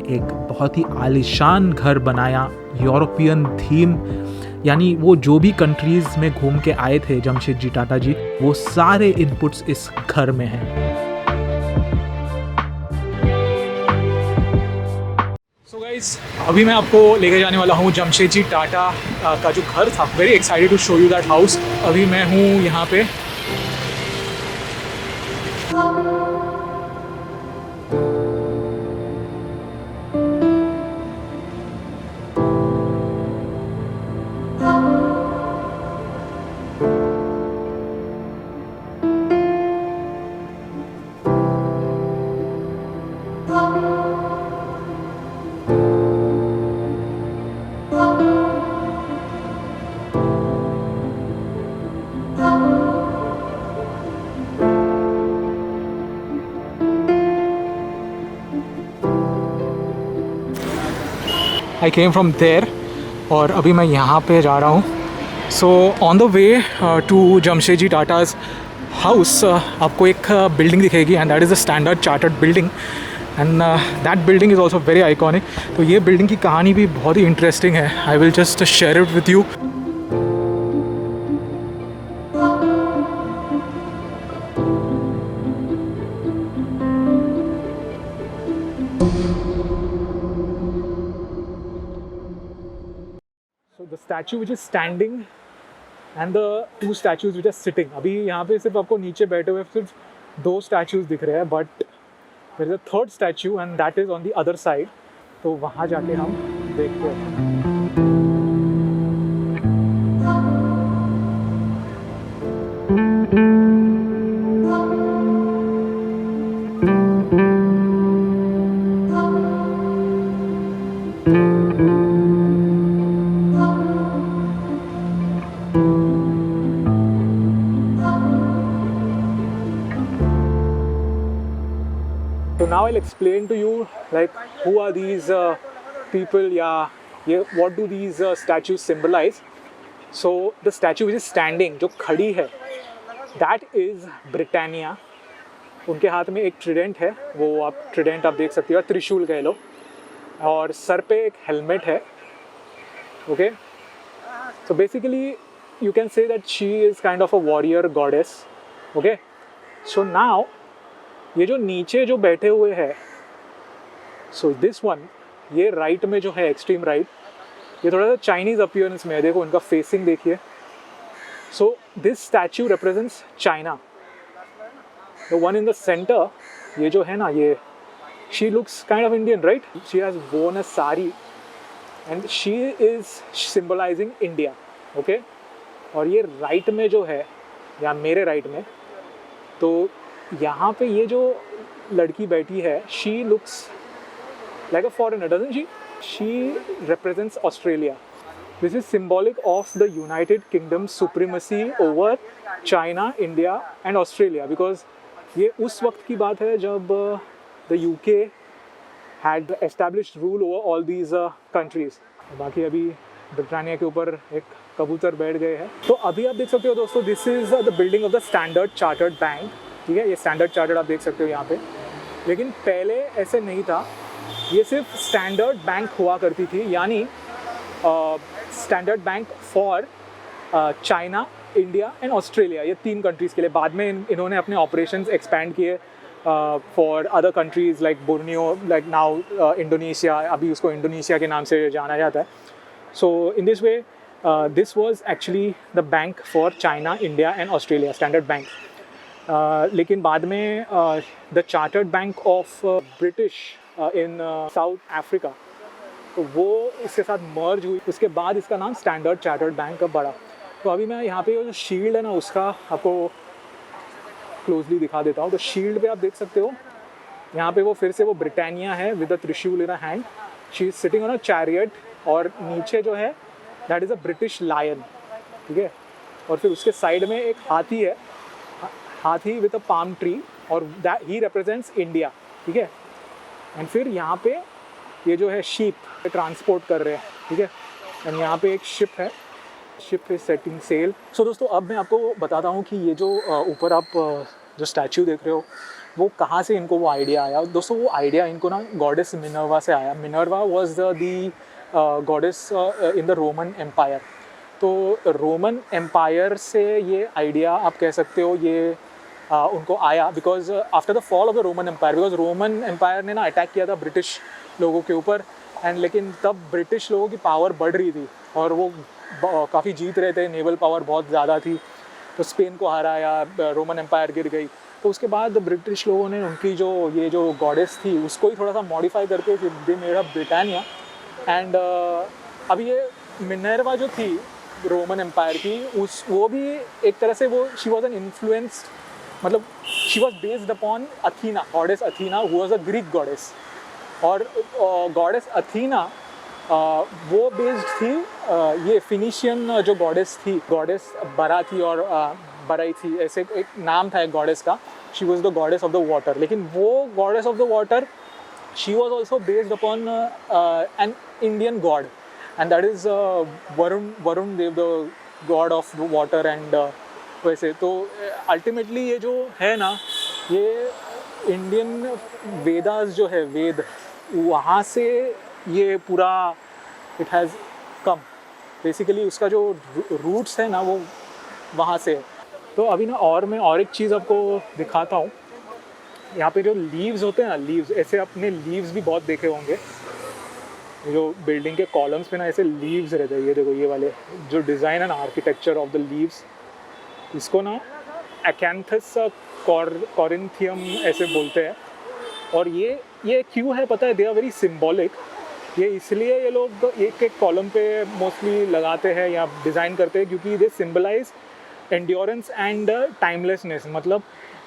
एक बहुत ही आलीशान घर बनाया, यूरोपियन थीम, यानी वो जो भी कंट्रीज़ में घूम के आए थे जमशेदजी टाटा जी, वो सारे इनपुट्स इस घर में हैं। सो गाइस, अभी मैं आपको लेके जाने वाला हूँ जमशेदजी टाटा का जो घर था। Very excited to show you that house. अभी मैं हूँ यहाँ पे। आई केम फ्रॉम देयर और अभी मैं यहाँ पे जा रहा हूँ। So on the way to Jamshedji Tata's house आपको एक बिल्डिंग दिखेगी and that is a standard chartered building and that building is also very iconic. तो ये बिल्डिंग की कहानी भी बहुत ही इंटरेस्टिंग है। आई will just share it with you. So the statue which is standing and the two statues which are sitting, अभी यहाँ पे सिर्फ आपको नीचे बैठे हुए सिर्फ दो statues दिख रहे हैं, but there is a third statue and that is on the other side. तो वहाँ जाके हम देखते हैं। So now I'll explain to you like who are these people, what do these statues symbolize. So the statue which is standing, जो खड़ी है, that is Britannia. उनके हाथ में एक ट्रिडेंट है, वो आप ट्रिडेंट आप देख सकते हो, त्रिशूल कह लो, और सर पे एक हेलमेट है। Okay, so basically you can say that she is kind of a warrior goddess. Okay, so now ये जो नीचे जो बैठे हुए हैं, सो दिस वन, ये राइट में जो है एक्सट्रीम राइट, ये थोड़ा सा चाइनीज़ अपीयरेंस में है। देखो इनका फेसिंग देखिए। So this statue represents China. The one in the centre, ये जो है ना, ये she looks kind of Indian, right? She has वोन अ sari and she is symbolising India. Okay, और ये राइट में जो है, या मेरे राइट में, तो यहाँ पे ये जो लड़की बैठी है, she looks like a foreigner, doesn't she? She represents Australia. This is symbolic of the United kingdom supremacy over China, India and Australia, because ये उस वक्त की बात है जब the UK had established rule over all these countries. बाकी अभी Britannia के ऊपर एक कबूतर बैठ गए हैं। तो अभी आप देख सकते हो दोस्तों, this is the building of the standard chartered bank. ठीक है, ये स्टैंडर्ड चार्टर्ड आप देख सकते हो यहाँ पे, लेकिन पहले ऐसे नहीं था। ये सिर्फ स्टैंडर्ड बैंक हुआ करती थी, यानी Standard Bank for China, India and Australia, ये तीन कंट्रीज़ के लिए। बाद में इन्होंने अपने ऑपरेशंस एक्सपैंड किए for other countries like Borneo, like now Indonesia, अभी उसको इंडोनेशिया के नाम से जाना जाता है। So in this way this was actually the bank for China, India and Australia, Standard Bank. लेकिन बाद में the Chartered Bank of British in South Africa, तो वो इसके साथ मर्ज हुई। उसके बाद इसका नाम स्टैंडर्ड चार्टर्ड बैंक का बढ़ा। तो अभी मैं यहाँ पे जो शील्ड है ना, उसका आपको क्लोजली दिखा देता हूँ। तो शील्ड पे आप देख सकते हो, यहाँ पे वो फिर से वो ब्रिटानिया है with the trishul in a hand. She is sitting on a chariot, और नीचे जो है that is a British lion. ठीक है, और फिर उसके साइड में एक हाथी है, हाथी विद अ पाम ट्री, और दैट ही रिप्रेजेंट्स इंडिया। ठीक है, एंड फिर यहाँ पे ये जो है शीप ट्रांसपोर्ट कर रहे हैं। ठीक है, एंड यहाँ पे एक शिप है, शिप इज सेटिंग सेल। सो दोस्तों, अब मैं आपको बताता हूँ कि ये जो ऊपर आप जो स्टैचू देख रहे हो, वो कहाँ से इनको वो आइडिया आया? दोस्तों वो आइडिया इनको ना गॉडेस मिनर्वा से आया। Minerva was the goddess in the Roman empire. तो रोमन एम्पायर से ये आइडिया आप कह सकते हो ये उनको आया because after the fall of the Roman empire, because Roman empire ने ना अटैक किया था ब्रिटिश लोगों के ऊपर एंड लेकिन तब ब्रिटिश लोगों की पावर बढ़ रही थी और वो काफ़ी जीत रहे थे, नेवल पावर बहुत ज़्यादा थी, तो स्पेन को हराया, रोमन एम्पायर गिर गई। तो उसके बाद ब्रिटिश लोगों ने उनकी जो गॉडेस थी उसको ही थोड़ा सा मॉडिफाई करके they made up Britannia and अभी ये मिनर्वा जो थी रोमन एम्पायर की वो भी एक तरह से वो शी वॉज एन इन्फ्लुएंस्ड, मतलब she was based upon Athena, goddess Athena who was a Greek goddess. और गॉडेस अथीना वो बेस्ड थी ये फिनिशियन जो गॉडेस थी, गॉडेस बरा थी और बराई थी, ऐसे एक नाम था एक गॉडेस का। She was the goddess of the water, लेकिन वो goddess of the water she was also based upon an Indian god and that is Varun Dev, the god of water and वैसे। तो अल्टीमेटली ये जो है ना, ये इंडियन वेदास जो है, वेद, वहाँ से ये पूरा इट हैज़ कम, बेसिकली उसका जो रूट्स है ना वो वहाँ से है। तो अभी ना और मैं और एक चीज़ आपको दिखाता हूँ। यहाँ पे जो लीव्स होते हैं ना, लीव्स, ऐसे आपने लीव्स भी बहुत देखे होंगे, जो बिल्डिंग के कॉलम्स पे ना ऐसे लीव्स रहते हैं। ये देखो ये वाले जो डिज़ाइन है ना, आर्किटेक्चर ऑफ द लीव्स, इसको ना एकेंथस कॉरिंथियम ऐसे बोलते हैं। और ये क्यों है पता है? They are very symbolic. ये इसलिए ये लोग एक एक कॉलम पे मोस्टली लगाते हैं या डिज़ाइन करते हैं क्योंकि दे सिम्बलाइज एंड्योरेंस एंड टाइमलेसनेस। मतलब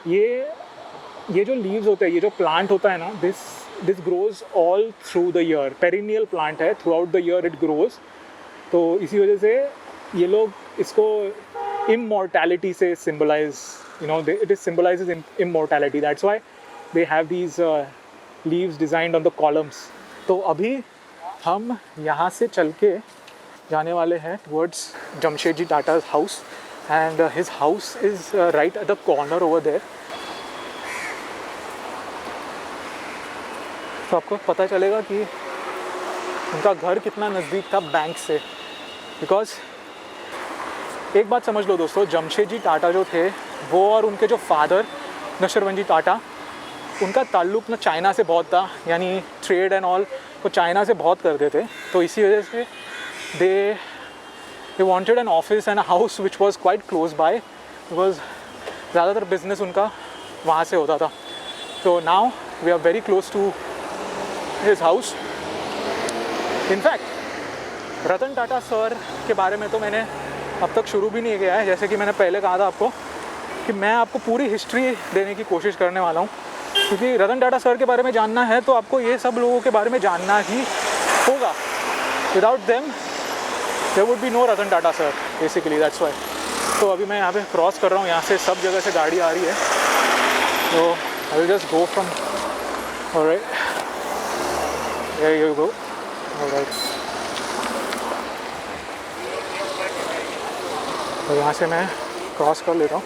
ये जो लीव्स होते हैं, ये जो प्लांट होता है ना, this grows all through the year, perennial plant है, throughout the year it grows. तो इसी वजह से ये लोग इसको immortality से symbolize, you know, it is symbolizes immortality. That's why they have these leaves designed on the columns. तो अभी हम यहाँ से चल के जाने वाले हैं towards Jamshedji Tata's house and his house is right at the corner over there. तो आपको पता चलेगा कि उनका घर कितना नज़दीक था बैंक से। बिकॉज एक बात समझ लो दोस्तों, जमशेदजी टाटा जो थे वो और उनके जो फादर नशरवंजी टाटा, उनका ताल्लुक़ ना चाइना से बहुत था, यानी ट्रेड एंड ऑल वो चाइना से बहुत करते थे। तो इसी वजह से they wanted an office and a house which was quite close by, because ज़्यादातर बिजनेस उनका वहाँ से होता था। तो now we are very close to his house. In fact Ratan Tata sir के बारे में तो मैंने अब तक शुरू भी नहीं किया है। जैसे कि मैंने पहले कहा था आपको कि मैं आपको पूरी हिस्ट्री देने की कोशिश करने वाला हूँ, क्योंकि रतन टाटा सर के बारे में जानना है तो आपको ये सब लोगों के बारे में जानना ही होगा। Without them there would be no Ratan Tata sir, basically that's why. तो अभी मैं यहाँ पे क्रॉस कर रहा हूँ, यहाँ से सब जगह से गाड़ी आ रही है, तो I will just go from, alright, there you go, alright. तो यहाँ से मैं क्रॉस कर लेता हूँ।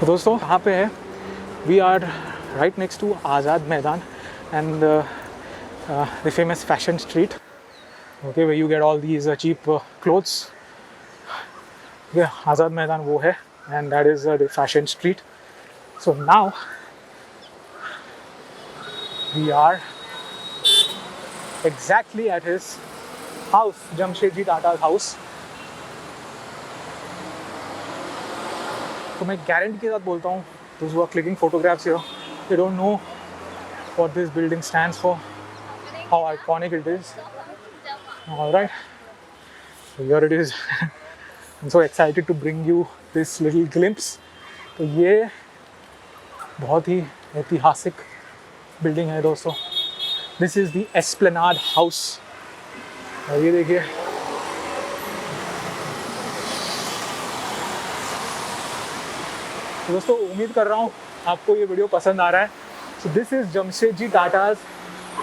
तो दोस्तों यहाँ पे है, we are right next to Azad Maidan and the famous Fashion Street, okay, where you get all these cheap clothes. Azad Maidan वो है and that is the Fashion Street. So now we are exactly at his house, Jamshedji Tata's house. तो मैं guarantee के साथ बोलता हूँ, those who are clicking photographs here, they don't know what this building stands for, how iconic it is. All right, so here it is. I'm so excited to bring you this little glimpse. तो ये बहुत ही ऐतिहासिक building है दोस्तों। This is the Esplanade House. और ये देखिए, तो दोस्तों उम्मीद कर रहा हूँ आपको ये वीडियो पसंद आ रहा है। So this is Jamshedji Tata's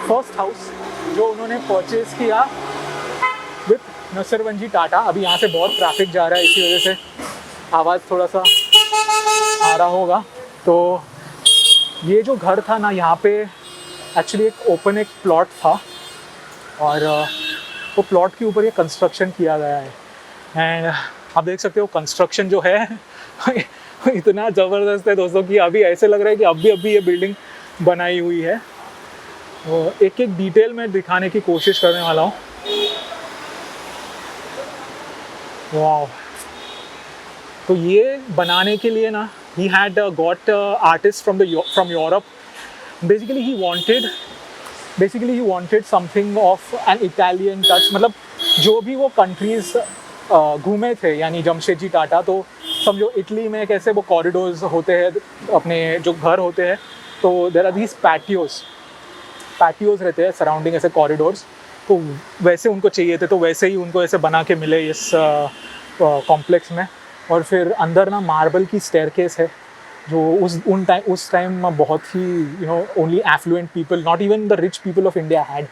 first house, जो उन्होंने परचेज़ किया विथ नसरवंजी टाटा। अभी यहाँ से बहुत ट्रैफिक जा रहा है, इसी वजह से आवाज़ थोड़ा सा आ रहा होगा। तो ये जो घर था ना, यहाँ पे एक्चुअली एक प्लॉट था, और वो प्लॉट के ऊपर ये कंस्ट्रक्शन किया गया है। एंड आप देख सकते हो कंस्ट्रक्शन जो है इतना ज़बरदस्त है दोस्तों कि अभी ऐसे लग रहा है कि अभी ये बिल्डिंग बनाई हुई है। तो एक एक डिटेल में दिखाने की कोशिश करने वाला हूँ। वाह, तो ये बनाने के लिए ना, he had got artists from Europe. Basically he wanted something of an Italian touch. मतलब जो भी वो कंट्रीज घूमे थे, यानी जमशेदजी टाटा, तो समझो इटली में कैसे वो कॉरिडोर्स होते हैं, अपने जो घर होते हैं, तो देयर आर दीज पैटियोज रहते हैं सराउंडिंग ऐसे कॉरिडोर्स। तो वैसे उनको चाहिए थे, तो वैसे ही उनको ऐसे बना के मिले इस कॉम्प्लेक्स में। और फिर अंदर ना मार्बल की स्टेयरकेस है, जो उस टाइम बहुत ही only affluent people, not even the rich people of India had,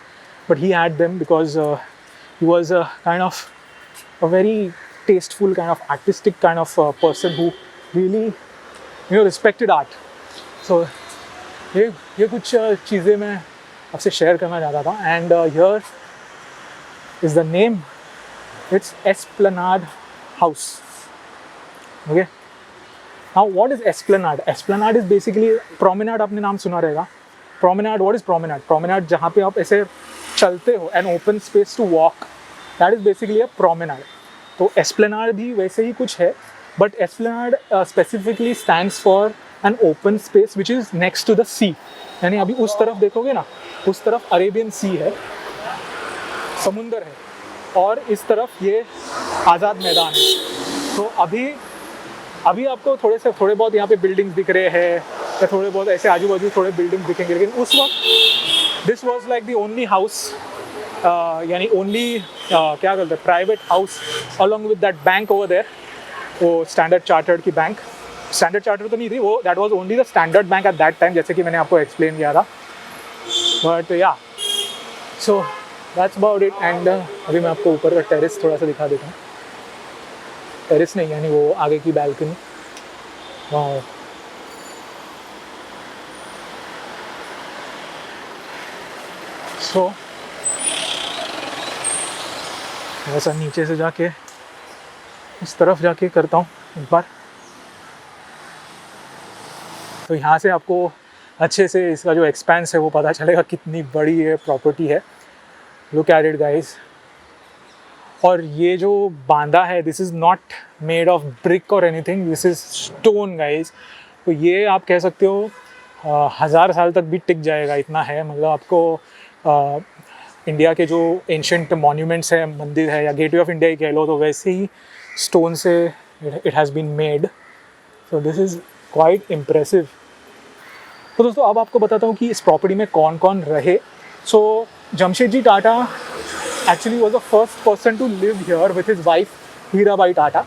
but he had them because he was a kind of a very tasteful kind of artistic kind of person who really respected art. So ये कुछ चीज़ें मैं आपसे share करना चाहता था। And here is the name, it's Esplanade House. Okay, now what is Esplanade? Esplanade is basically promenade, आपने नाम सुना रहेगा। Promenade, what is promenade? Promenade जहाँ पे आप ऐसे चलते हो, an open space to walk, that is basically a promenade. तो Esplanade भी वैसे ही कुछ है, but Esplanade specifically stands for an open space which is next to the sea. यानी अभी उस तरफ देखोगे ना, उस तरफ अरेबियन सी है, समुंदर है, और इस तरफ ये आज़ाद मैदान है। तो अभी आपको थोड़े बहुत यहाँ पे बिल्डिंग्स दिख रहे हैं, या थोड़े बहुत ऐसे आजू बाजू थोड़े बिल्डिंग्स दिखेंगे, लेकिन उस वक्त this was like the only house, यानी ओनली क्या कहते हैं, private house along with that bank over there, वो स्टैंडर्ड चार्टर्ड की बैंक। स्टैंडर्ड चार्टर्ड तो नहीं थी वो, that was only the standard bank at that time, जैसे कि मैंने आपको एक्सप्लेन किया था। But yeah, so that's about it. And अभी मैं आपको ऊपर का टेरेस थोड़ा सा दिखा देता हूँ। टेरेस नहीं, यानी वो आगे की बैल्कनी। वाह, सो ऐसा नीचे से जाके इस तरफ जाके करता हूँ एक बार, तो यहाँ से आपको अच्छे से इसका जो एक्सपेंस है वो पता चलेगा कितनी बड़ी ये प्रॉपर्टी है। Look at it guys. और ये जो बांधा है, this is not made of brick और anything, this is stone guys. तो ये आप कह सकते हो 1000 साल तक भी टिक जाएगा, इतना है। मतलब आपको इंडिया के जो एंशंट मॉन्यूमेंट्स हैं, मंदिर है, या गेटवे ऑफ इंडिया ही कह लो, तो वैसे ही स्टोन से it has been made. So this is quite impressive. तो दोस्तों अब आपको बताता हूँ कि इस प्रॉपर्टी में कौन कौन रहे। So Jamshedji Tata actually was the first person to live here with his wife Hirabai Tata.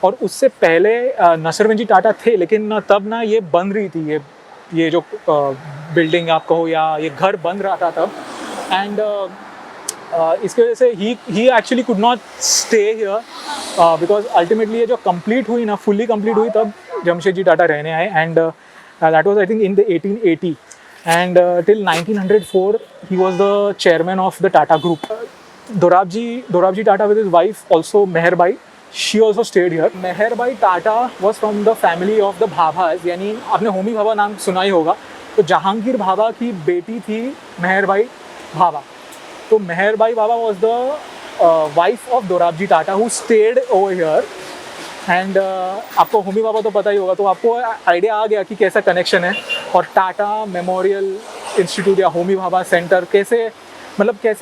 और उससे पहले नसरवंजी टाटा थे, लेकिन तब ना ये बन रही थी, ये जो बिल्डिंग आप कहो या ये घर बन रहा था तब। एंड इसके वजह से he actually could not stay here, because ultimately ये जो कंप्लीट हुई ना, फुल्ली कंप्लीट हुई, तब जमशेदजी टाटा रहने आए। And that was I think in the 1880, and till 1904 he was the chairman of the Tata group. Dorabji Tata with his wife also Meherbai, she also stayed here. Meherbai Tata was from the family of the भाभाज, यानी आपने होमी भाभा नाम सुना ही होगा। तो जहांगीर भाभा की बेटी थी मेहरबाई भाभा। तो Meherbai Bhabha was the wife of Dorabji Tata who stayed over here. And आपको होमी भाभा तो पता ही होगा, तो आपको आइडिया आ गया कि कैसा कनेक्शन है। और टाटा मेमोरियल इंस्टीट्यूट या होमी भाभा सेंटर, कैसे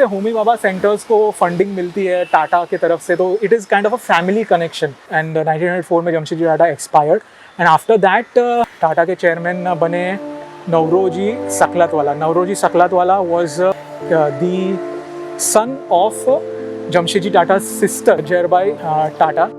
होमी भाभा सेंटर्स को फंडिंग मिलती है टाटा की तरफ से, तो it is kind of a family connection. And 1904 में Jamshedji Tata expired, and after that Tata के चेयरमैन बने Nowroji Saklatvala. Nowroji Saklatvala was the son of Jamshedji Tata sister Jerbai Tata.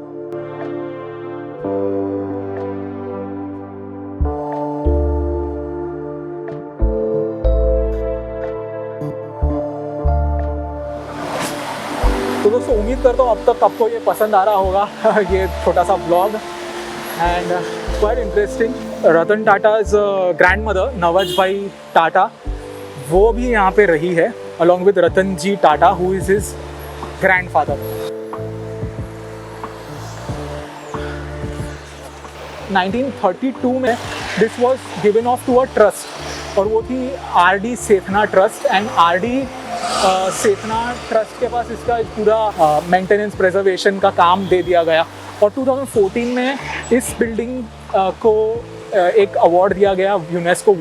तो दोस्तों उम्मीद करता हूँ अब तक आपको ये पसंद आ रहा होगा ये छोटा सा blog and quite interesting. Ratan Tata's grandmother Navajbai Tata वो भी यहाँ पे रही है along with Ratan ji Tata who is his grandfather. 1932 में this was given off to a trust और वो थी R D. Sethna trust and R D. Sethna trust के पास इसका पूरा मेंटेनेंस प्रिजर्वेशन का काम दे दिया गया और 2014 में इस बिल्डिंग को एक अवार्ड दिया गया UNESCO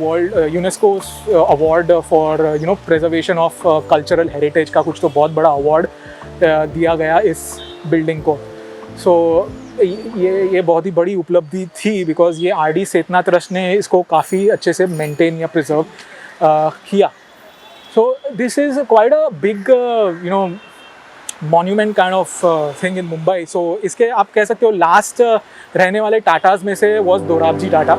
award for preservation of cultural heritage का कुछ तो बहुत बड़ा अवार्ड दिया गया इस बिल्डिंग को। सो ये बहुत ही बड़ी उपलब्धि थी बिकॉज ये आर.डी. सेथना ट्रस्ट ने इसको काफ़ी अच्छे से मेंटेन या प्रिजर्व किया। So this is quite a big monument kind of thing in Mumbai. सो इसके आप कह सकते हो लास्ट रहने वाले टाटाज में से वॉज दोराबजी टाटा।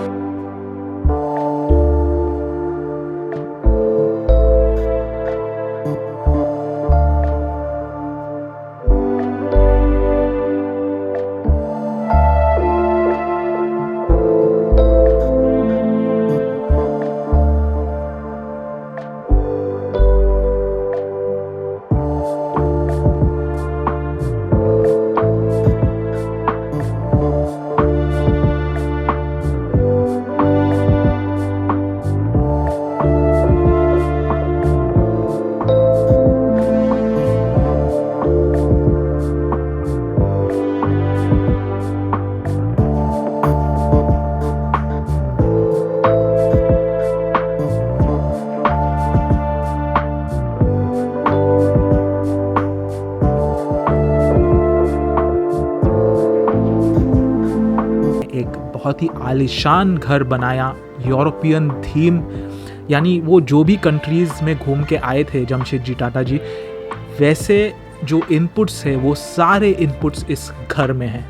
बहुत ही आलीशान घर बनाया यूरोपियन थीम, यानी वो जो भी कंट्रीज़ में घूम के आए थे जमशेदजी टाटा जी, वैसे जो इनपुट्स है वो सारे इनपुट्स इस घर में हैं।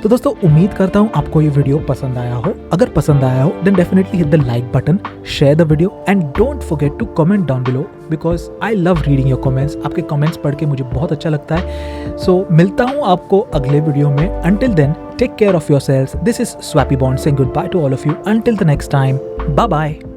तो दोस्तों उम्मीद करता हूँ आपको ये वीडियो पसंद आया हो। अगर पसंद आया हो then definitely hit the like button, share the video and don't forget to comment down below because I love reading your comments. आपके कमेंट्स पढ़ के मुझे बहुत अच्छा लगता है। सो मिलता हूँ आपको अगले वीडियो में। Until then take care of yourselves. This is Swapy Bond saying good bye to all of you. Until the next time, bye bye.